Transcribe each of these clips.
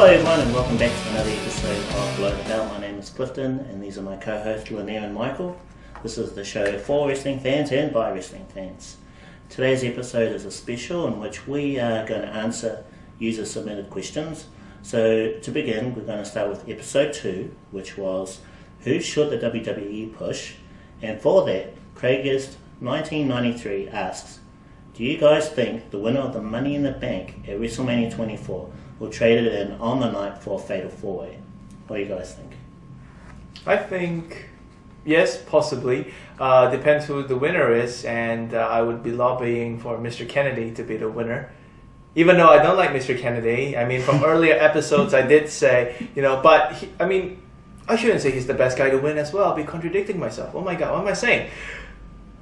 Hello everyone and welcome back to another episode of Below the Belt. My name is Clifton and these are my co-hosts Lenaire and Michael. This is the show for wrestling fans and by wrestling fans. Today's episode is a special in which we are going to answer user submitted questions. So to begin, we're going to start with episode 2, which was who should the WWE push? And for that, Craigist1993 asks, do you guys think the winner of the Money in the Bank at WrestleMania 24 will trade it in on the night for a Fatal 4-Way? What do you guys think? I think, yes, possibly. Depends who the winner is, and I would be lobbying for Mr. Kennedy to be the winner. Even though I don't like Mr. Kennedy, I mean, from earlier episodes I did say, but I shouldn't say he's the best guy to win as well. I'll be contradicting myself. Oh my God, what am I saying?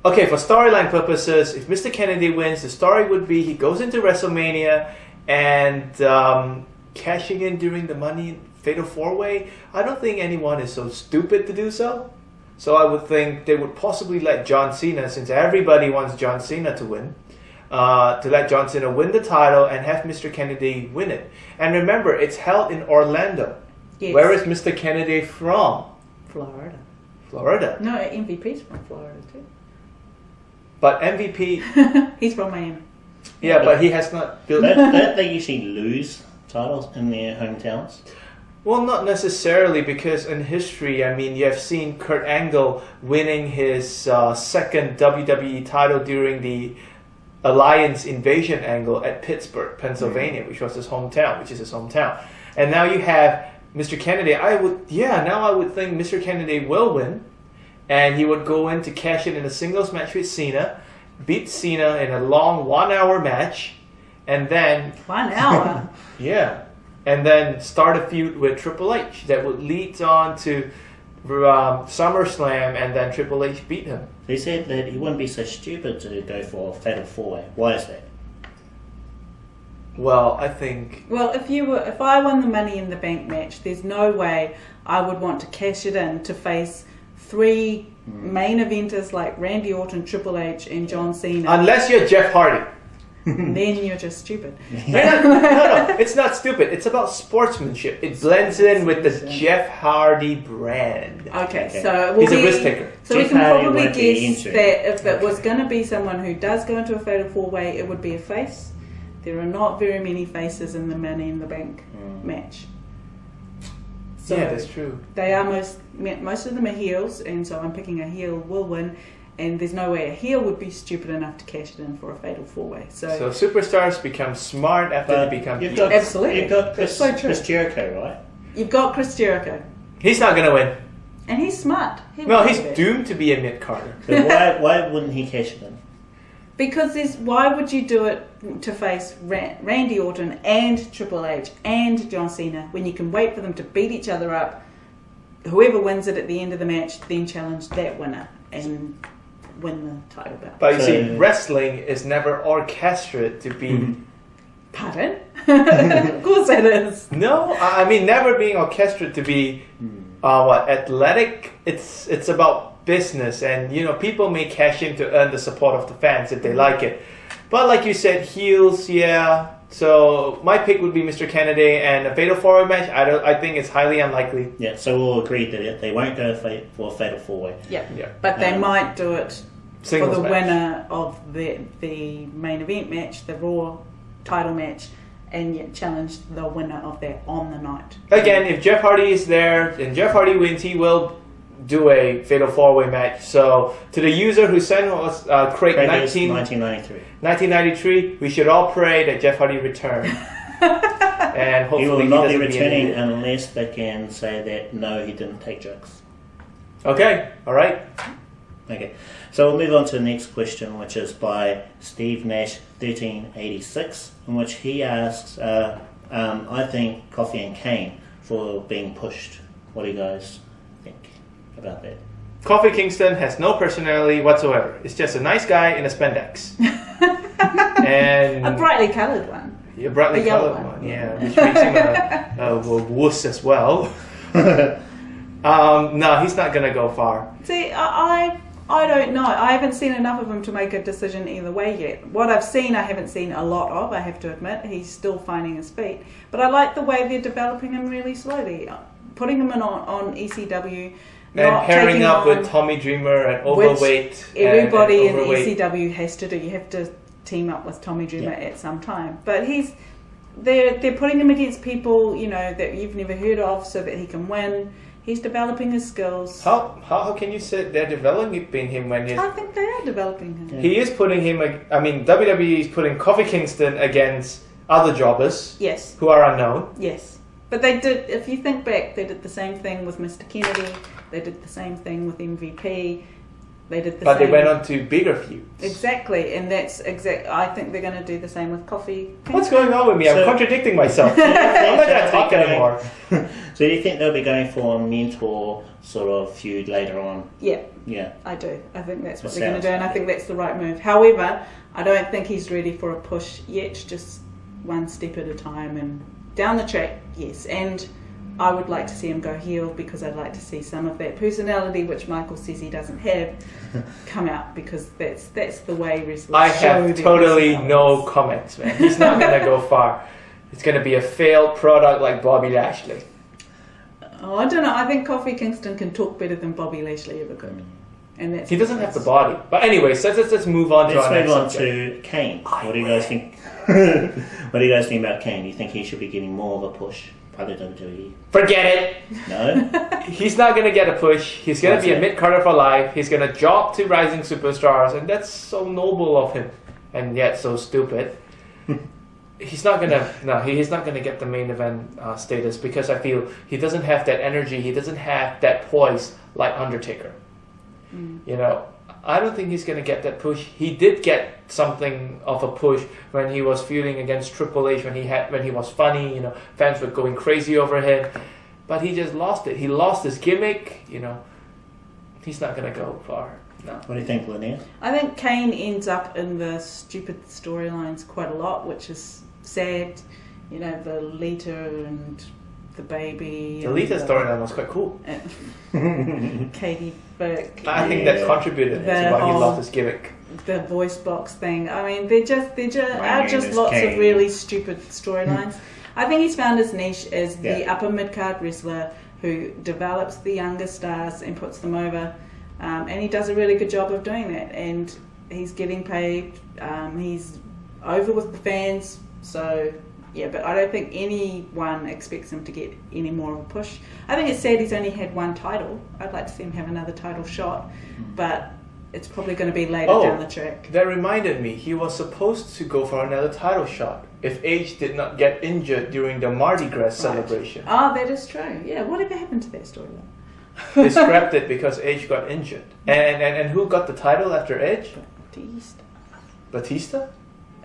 Okay, for storyline purposes, if Mr. Kennedy wins, the story would be he goes into WrestleMania and cashing in during the Money Fatal 4-Way. I don't think anyone is so stupid to do so. So I would think they would possibly let John Cena, since everybody wants John Cena to win, to let John Cena win the title and have Mr. Kennedy win it. And remember, it's held in Orlando. Yes. Where is Mr. Kennedy from? Florida. Florida? No, MVP's from Florida too. But MVP... He's from Miami. Yeah, but he has not built... Don't they usually lose titles in their hometowns? Well, not necessarily, because in history, I mean, you have seen Kurt Angle winning his second WWE title during the Alliance Invasion angle at Pittsburgh, Pennsylvania, which is his hometown. And now you have Mr. Kennedy. I would think Mr. Kennedy will win, and he would go in to cash in a singles match with Cena, beat Cena in a long 1-hour match, and then... 1 hour? Yeah. And then start a feud with Triple H that would lead on to SummerSlam, and then Triple H beat him. They said that he wouldn't be so stupid to go for a Fatal 4-Way. Why is that? Well, I think... Well, if I won the Money in the Bank match, there's no way I would want to cash it in to face 3 main eventers like Randy Orton, Triple H, and John Cena. Unless you're Jeff Hardy. Then you're just stupid. No, it's not stupid. It's about sportsmanship. It blends in with the Jeff Hardy brand. Okay. So he's a risk taker. So Jeff we can Hardy probably won't be guess into that if it was going to be someone who does go into a Fatal 4-Way, it would be a face. There are not very many faces in the Money in the Bank match. So yeah, that's true. They are most of them are heels, and so I'm picking a heel will win. And there's no way a heel would be stupid enough to cash it in for a Fatal 4-Way. So superstars become smart after they become heels. Absolutely. You've got Chris Jericho, right? You've got Chris Jericho. He's not going to win. And he's smart. He's doomed to be a mid-carder. But why wouldn't he cash it in? Because why would you do it to face Randy Orton and Triple H and John Cena when you can wait for them to beat each other up? Whoever wins it at the end of the match then challenge that winner and win the title bout. But you see, wrestling is never orchestrated to be... Pardon? Of course it is. No, I mean never being orchestrated to be athletic. It's about business, and people may cash in to earn the support of the fans if they like it. But like you said, heels, yeah. So my pick would be Mr. Kennedy, and a Fatal 4-Way match, I think it's highly unlikely. Yeah, so we'll agree that they won't go for a Fatal 4-Way. Yeah. But they might do it for the winner of the main event match, the Raw title match, and yet challenge the winner of that on the night. Again, if Jeff Hardy is there and Jeff Hardy wins, he will do a Fatal 4-Way match. So to the user who sent us Craig 1993, we should all pray that Jeff Hardy return. And hopefully he will not be returning unless they can say that no, he didn't take drugs. Okay, all right. Okay, so we'll move on to the next question, which is by Steve Nash 1386, in which he asks, I think Kofi and Kane for being pushed. What do you guys think about that? Kofi Kingston has no personality whatsoever. It's just a nice guy in a spandex. And a brightly coloured one. A brightly coloured one, yeah. Which makes him a wuss as well. No, he's not going to go far. See, I I don't know. I haven't seen enough of him to make a decision either way yet. What I've seen, I haven't seen a lot of, I have to admit. He's still finding his feet. But I like the way they're developing him really slowly. Putting him on ECW. And pairing up with Tommy Dreamer and overweight. Everybody and overweight. in ECW has to do. You have to team up with Tommy Dreamer at some time. But they're putting him against people, that you've never heard of so that he can win. He's developing his skills. How can you say they're developing him when he's... I think they are developing him. He is putting him... WWE is putting Kofi Kingston against other jobbers. Yes. Who are unknown. Yes. But they did, if you think back, they did the same thing with Mr. Kennedy. They did the same thing with MVP. They did the same... But they went on to bigger feuds. Exactly. And that's I think they're going to do the same with Kofi. What's going on with me? I'm contradicting myself. I'm not going to talk anymore. So do you think they'll be going for a mentor sort of feud later on? Yeah. Yeah. I do. I think that's what they're going to do, and I think that's the right move. However, I don't think he's ready for a push yet, just one step at a time. And down the track, yes. And I would like to see him go heel because I'd like to see some of that personality, which Michael says he doesn't have, come out, because that's the way wrestlers I show have their totally no personalities. comments, man. He's not going to go far. It's going to be a failed product like Bobby Lashley. Oh, I don't know. I think Kofi Kingston can talk better than Bobby Lashley ever could. And that's He doesn't have the body. But anyways, let's move on to our next to Kane. What do you guys think? What do you guys think about Kane? Do you think he should be getting more of a push by the WWE? Forget it. No? He's not going to get a push. He's going to be a mid-carder for life. He's going to job to rising superstars, and that's so noble of him, and yet so stupid. He's not gonna get the main event status because I feel he doesn't have that energy. He doesn't have that poise like Undertaker. I don't think he's gonna get that push. He did get something of a push when he was feuding against Triple H when he was funny. Fans were going crazy over him, but he just lost it. He lost his gimmick. He's not gonna go far. No. What do you think, Lenaire? I think Kane ends up in the stupid storylines quite a lot, which is sad. The Lita and the baby. The Lita storyline was quite cool. Katie Burke. I think that contributed to why he lost his gimmick. The voice box thing. I mean, there are just lots Kane. of really stupid storylines. I think he's found his niche as the upper mid-card wrestler who develops the younger stars and puts them over. And he does a really good job of doing that. And he's getting paid. He's over with the fans. So, yeah, but I don't think anyone expects him to get any more of a push. I think it's sad he's only had one title. I'd like to see him have another title shot. But it's probably going to be later down the track. That reminded me, he was supposed to go for another title shot if Edge did not get injured during the Mardi Gras celebration. Oh, that is true. Yeah, whatever happened to that storyline? They scrapped it because Edge got injured. And who got the title after Edge? Batista?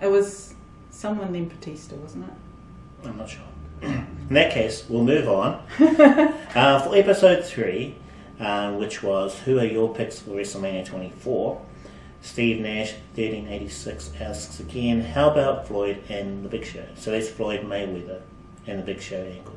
It was someone named Batista, wasn't it? I'm not sure. In that case, we'll move on. For episode 3, which was Who Are Your Picks for WrestleMania 24, Steve Nash, 1386, asks again, how about Floyd and the Big Show? So that's Floyd Mayweather and the Big Show angle.